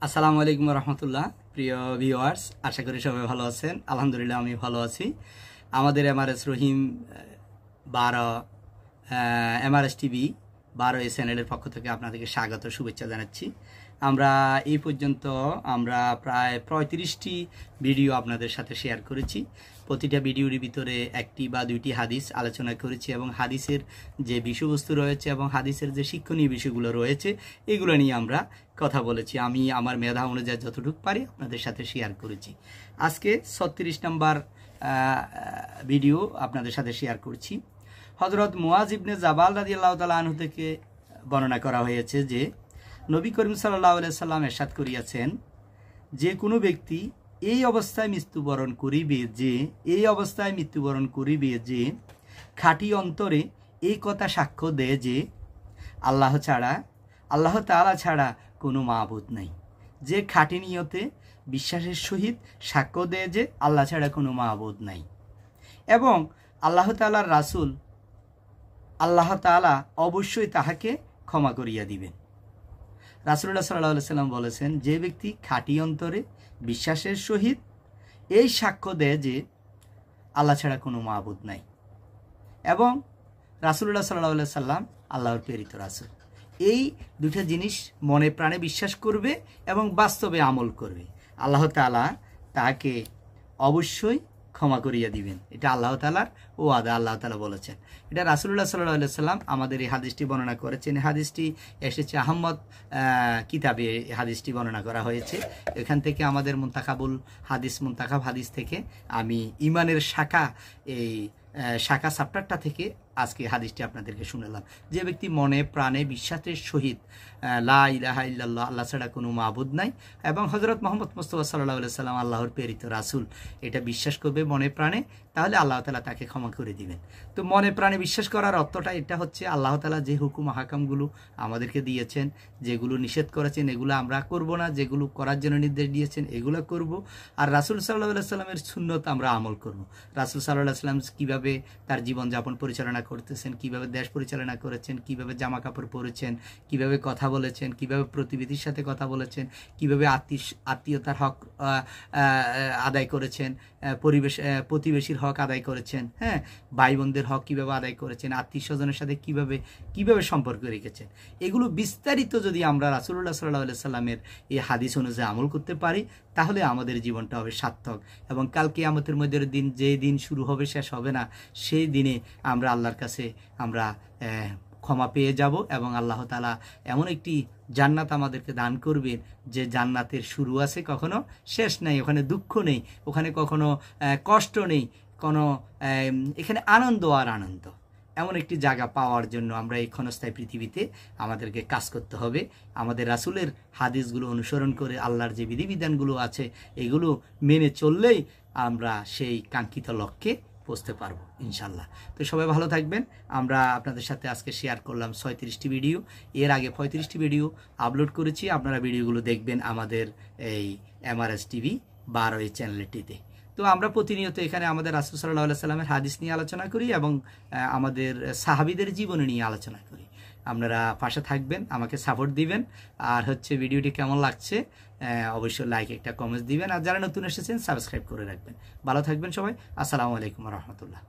আসসালামু আলাইকুম রহমতুল্লাহ। প্রিয় ভিউয়ার্স, আশা করি সবাই ভালো আছেন। আলহামদুলিল্লাহ আমি ভালো আছি। আমাদের এমআরএস রহিম 12 এমআরএস টিভি 12 এই চ্যানেলের পক্ষ থেকে আপনাদেরকে স্বাগত শুভেচ্ছা জানাচ্ছি। আমরা এই পর্যন্ত প্রায় 35টি ভিডিও আপনাদের সাথে শেয়ার করেছি। প্রতিটা ভিডিওর ভিতরে একটি বা দুইটি হাদিস আলোচনা করেছি এবং হাদিসের যে বিষয়বস্তু রয়েছে এবং হাদিসের যে শিক্ষণীয় বিষয়গুলো রয়েছে এগুলো নিয়ে আমরা কথা বলেছি। আমি আমার মেধা অনুযায়ী যতটুকু পারি আপনাদের সাথে শেয়ার করেছি। আজকে 36 নম্বর ভিডিও আপনাদের সাথে শেয়ার করছি। হযরত মুআজ ইবনে জাবাল রাদিয়াল্লাহু তাআলা আনহু থেকে বর্ণনা করা হয়েছে যে নবী করিম সাল্লাল্লাহু আলাইহি সাল্লাম ইরশাদ করিয়াছেন, যে কোনো ব্যক্তি এই অবস্থায় মৃত্যুবরণ করিবে যে খাঁটি অন্তরে এই কথা সাক্ষ্য দেয় যে আল্লাহ তাআলা ছাড়া কোনো মাবুদ নাই। যে খাঁটি নিয়তে বিশ্বাসের সহিত সাক্ষ্য দেয় যে আল্লাহ ছাড়া কোনো মাবুদ নাই এবং আল্লাহ তাআলার রাসূল আল্লাহ তাআলা অবশ্যই তাহাকে ক্ষমা করিয়া দিবেন। রাসূলুল্লাহ সাল্লাল্লাহু আলাইহি সাল্লাম বলেছেন, যে ব্যক্তি খাঁটি অন্তরে বিশ্বাসের সহিত এই সাক্ষ্য দেয় যে আল্লাহ ছাড়া কোনো মাবুদ নাই এবং রাসূলুল্লাহ সাল্লাল্লাহু আলাইহি সাল্লাম আল্লাহর প্রেরিত রাসূল, এই দুটো জিনিস মনে প্রাণে বিশ্বাস করবে এবং বাস্তবে আমল করবে, আল্লাহ তাআলা তাকে অবশ্যই ক্ষমা করিয়া দিবেন। এটা আল্লাহ তাআলার ওয়াদা, আল্লাহ তাআলা বলেছেন। এটা রাসূলুল্লাহ সাল্লাল্লাহু আলাইহি সাল্লাম আমাদের এই হাদিসটি বর্ণনা করেছেন। হাদিসটি এসেছে আহমদ কিতাবে, হাদিসটি বর্ণনা করা হয়েছে। এখান থেকে আমাদের মুনতাখাব হাদিস থেকে আমি ইমানের শাখা চ্যাপ্টারটা থেকে আজকে হাদিসটি আপনাদেরকে শুনালাম। যে ব্যক্তি মনে প্রাণে বিশ্বাসের সহিত লা ইলাহা ইল্লাল্লাহ, আল্লাহ ছাড়া কোনো মাবুদ নাই, এবং হযরত মুহাম্মদ মুস্তাফা সাল্লাল্লাহু আলাইহি সাল্লাম আল্লাহর প্রেরিত রাসূল, এটা বিশ্বাস করবে মনে প্রাণে, তাহলে আল্লাহ তাআলা তাকে ক্ষমা করে দিবেন। তো মনে প্রাণে বিশ্বাস করার অর্থটা এটা হচ্ছে, আল্লাহ তাআলা যে হুকুম হাকামগুলো আমাদেরকে দিয়েছেন, যেগুলো নিষেধ করেছেন এগুলো আমরা করব না, যেগুলো করার জন্য নির্দেশ দিয়েছেন এগুলো করব, আর রাসূল সাল্লাল্লাহু আলাইহি সাল্লামের সুন্নত আমরা আমল করব। রাসূল সাল্লাল্লাহু আলাইহি সাল্লাম কিভাবে তার জীবনযাপন পরিচালনা করতেছেন, কিভাবে দেশ পরিচালনা করেছেন, কিভাবে জামা কাপড় পরেছেন, কিভাবে কথা বলেছেন, কিভাবে প্রতিবেশীর সাথে কথা বলেছেন, কিভাবে আত্মীয়তার হক আদায় করেছেন, প্রতিবেশীর হক আদায় করেছেন, হ্যাঁ, ভাই বোনদের হক কিভাবে আদায় করেছেন, আত্মীয় স্বজনের সাথে কিভাবে সম্পর্ক রেখেছেন, এগুলো বিস্তারিত যদি আমরা রাসূলুল্লাহ সাল্লাল্লাহু আলাইহি সাল্লামের এই হাদিস অনুযায়ী আমল করতে পারি, তাহলে আমাদের জীবনটা হবে সার্থক এবং কাল কিয়ামতের মধ্যের দিন, যে দিন শুরু হবে শেষ হবে না, সেই দিনে আমরা আল্লাহর কাছে আমরা ক্ষমা পেয়ে যাব এবং আল্লাহ তাআলা এমন একটি জান্নাত আমাদেরকে দান করবেন যে জান্নাতের শুরু আছে, কখনো শেষ নাই, ওখানে দুঃখ নেই, ওখানে কখনো কষ্ট নেই, এখানে আনন্দ আর আনন্দ। এমন একটি জায়গা পাওয়ার জন্য আমরা এই ক্ষণস্থায়ী পৃথিবীতে আমাদেরকে কাজ করতে হবে। আমাদের রাসূলের হাদিসগুলো অনুসরণ করে আল্লাহর যে বিধিবিধানগুলো আছে এগুলো মেনে চললেই আমরা সেই কাঙ্ক্ষিত লক্ষ্যে পৌঁছতে পারবো ইনশাল্লাহ। তো সবাই ভালো থাকবেন। আমরা আপনাদের সাথে আজকে শেয়ার করলাম 36টি ভিডিও। এর আগে 35টি ভিডিও আপলোড করেছি, আপনারা ভিডিওগুলো দেখবেন আমাদের এই এমআরএস টিভি 12 এই চ্যানেলটিতে। তো আমরা প্রতিনিয়ত এখানে আমাদের রাসূল সাল্লাল্লাহু আলাইহি সাল্লামের হাদিস নিয়ে আলোচনা করি এবং আমাদের সাহাবীদের জীবনী নিয়ে আলোচনা করি। আপনারা পাশে থাকবেন, আমাকে সাপোর্ট দিবেন, আর ভিডিওটি কেমন লাগছে অবশ্যই লাইক একটা কমেন্ট দিবেন, আর যারা নতুন এসেছেন সাবস্ক্রাইব করে রাখবেন। ভালো থাকবেন সবাই। আসসালামু আলাইকুম রহমতুল্লাহ।